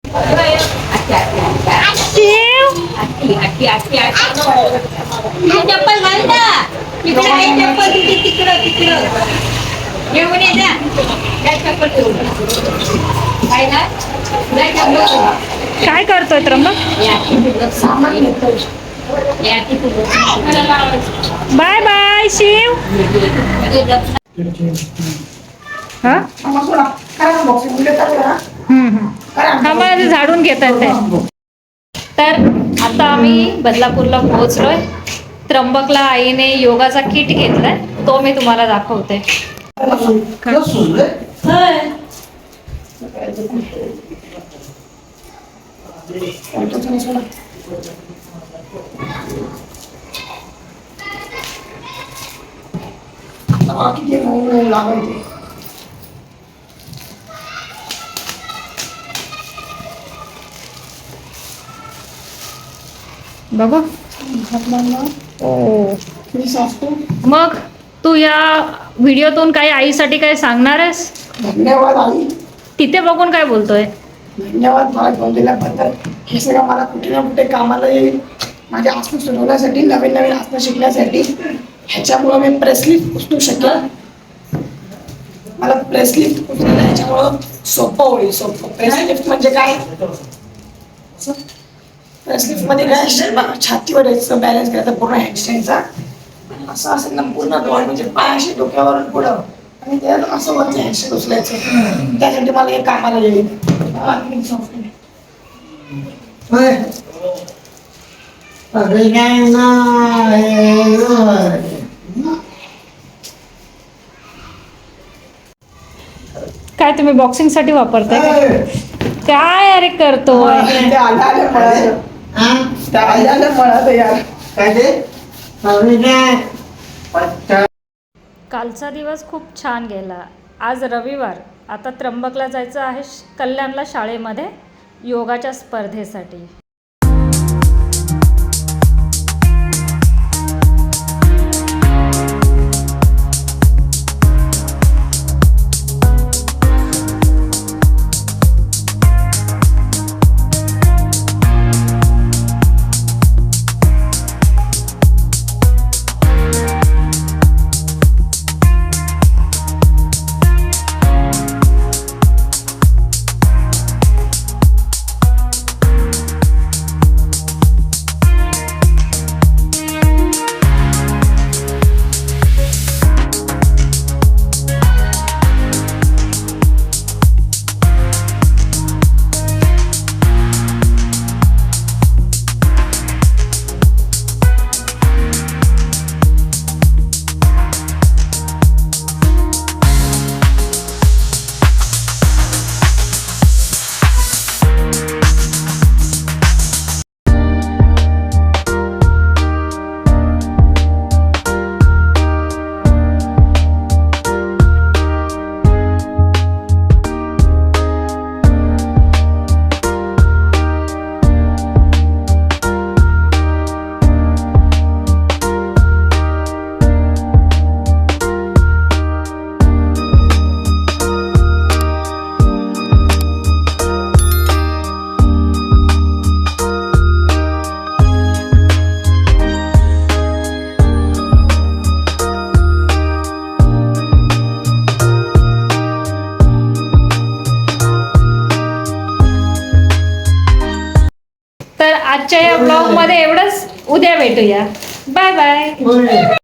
चप्पल घाल ना तिकडे आहे चप्पल तिकडं तिकडं घेऊन ये ना काय चप्पल काय ना काय करतोय त्र्यंबक? Bye bye Shiv. हा आम्हाला झाडून घेतात ते. तर आता आम्ही बदलापूरला पोहोचलोय. त्र्यंबकला आईने योगाचा किट घेतलाय, तो मी तुम्हाला दाखवते. बघू. मग तू या व्हिडिओतून काही आईसाठी काय सांगणार आहेस? धन्यवाद आई. तिथे बघून काय बोलतोय? धन्यवाद मला घेऊन दिल्याबद्दल. हे सगळं मला कुठे ना कुठे कामाला येईल, माझ्या आसनं सुधारण्यासाठी, नवीन नवीन आसनं शिकण्यासाठी. ह्याच्यामुळं मी प्रेसलिफ्ट उचलू शकेल. मला प्रेसलिफ्ट उचलायला ह्याच्यामुळं सोपं होईल. सोपं प्रेसलिफ्ट म्हणजे काय? प्रेसलिफ्ट मध्ये काय, छातीवर यायचं, बॅलन्स करायचा पूर्ण हँडस्टँडचा. असं असेल ना पूर्ण डोळ, म्हणजे पायाशी डोक्यावर पुढं आणि त्यात असं वरचं हँडस्टँड उचलायचं. त्यासाठी मला हे कामाला येईल. काय तुम्ही बॉक्सिंग साठी वापरताय? काय अरे करतोय? कालचा दिवस खूप छान गेला. आज रविवार. आता त्र्यंबकला जायचं आहे कल्याणला शाळेमध्ये योगाच्या स्पर्धेसाठी. तर आजच्या या ब्लॉग मध्ये एवढंच. उद्या भेटूया. Bye bye.